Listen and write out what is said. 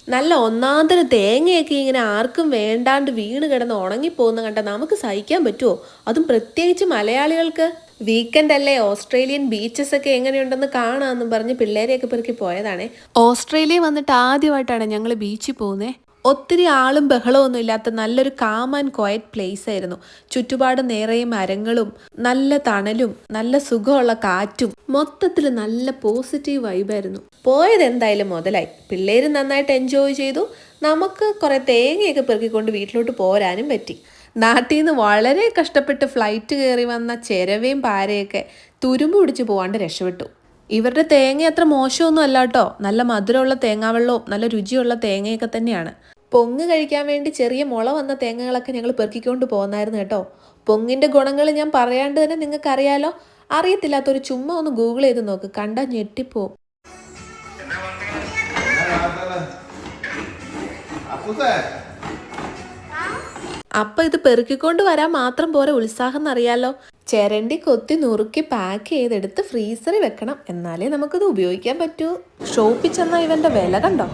നല്ല ഒന്നാന്തരം തേങ്ങയൊക്കെ ഇങ്ങനെ ആർക്കും വേണ്ടാണ്ട് വീണ് കിടന്ന് ഉണങ്ങിപ്പോകുന്ന കണ്ട നമുക്ക് സഹിക്കാൻ പറ്റുമോ? അതും പ്രത്യേകിച്ച് മലയാളികൾക്ക്. വീക്കെൻഡ് അല്ലേ, ഓസ്ട്രേലിയൻ ബീച്ചസ് ഒക്കെ എങ്ങനെയുണ്ടെന്ന് കാണാമെന്നും പറഞ്ഞ് പിള്ളേരെയൊക്കെ പെറുക്കി പോയതാണേ. ഓസ്ട്രേലിയ വന്നിട്ട് ആദ്യമായിട്ടാണ് ഞങ്ങൾ ബീച്ചിൽ പോകുന്നത്. ഒത്തിരി ആളും ബഹളമൊന്നും ഇല്ലാത്ത നല്ലൊരു കാം ആൻഡ് ക്വയറ്റ് പ്ലേസ് ആയിരുന്നു. ചുറ്റുപാട് നിറയെ മരങ്ങളും നല്ല തണലും നല്ല സുഖമുള്ള കാറ്റും മൊത്തത്തിൽ നല്ല പോസിറ്റീവ് വൈബായിരുന്നു. പോയത് എന്തായാലും മുതലായി. പിള്ളേര് നന്നായിട്ട് എൻജോയ് ചെയ്തു. നമുക്ക് കുറെ തേങ്ങയൊക്കെ പെറുക്കിക്കൊണ്ട് വീട്ടിലോട്ട് പോരാനും പറ്റി. നാട്ടിൽ നിന്ന് വളരെ കഷ്ടപ്പെട്ട് ഫ്ലൈറ്റ് കയറി വന്ന ചെരവയും പാരയൊക്കെ തുരുമ്പ് പിടിച്ച് പോകാണ്ട് രക്ഷപ്പെട്ടു. ഇവരുടെ തേങ്ങ അത്ര മോശമൊന്നും അല്ല കേട്ടോ. നല്ല മധുരമുള്ള തേങ്ങാവെള്ളവും നല്ല രുചിയുള്ള തേങ്ങയൊക്കെ തന്നെയാണ്. പൊങ്ങ് കഴിക്കാൻ വേണ്ടി ചെറിയ മുള വന്ന തേങ്ങകളൊക്കെ ഞങ്ങൾ പെറുക്കിക്കൊണ്ട് പോകുന്നായിരുന്നു കേട്ടോ. പൊങ്ങിന്റെ ഗുണങ്ങൾ ഞാൻ പറയാണ്ട് തന്നെ നിങ്ങൾക്ക് അറിയാലോ. അറിയത്തില്ലാത്തൊരു ചുമ്മാ ഒന്ന് ഗൂഗിൾ ചെയ്ത് നോക്ക്, കണ്ടാൽ ഞെട്ടിപ്പോവും. അപ്പൊ ഇത് പെറുക്കിക്കൊണ്ട് വരാൻ മാത്രം പോരെ ഉത്സാഹം എന്നറിയാലോ. ചിരണ്ടി കൊത്തി നുറുക്കി പാക്ക് ചെയ്തെടുത്ത് ഫ്രീസറിൽ വെക്കണം, എന്നാലേ നമുക്കത് ഉപയോഗിക്കാൻ പറ്റൂ. ഷോപ്പിൽ ചെന്നാൽ ഇവന്റെ വില കണ്ടോ.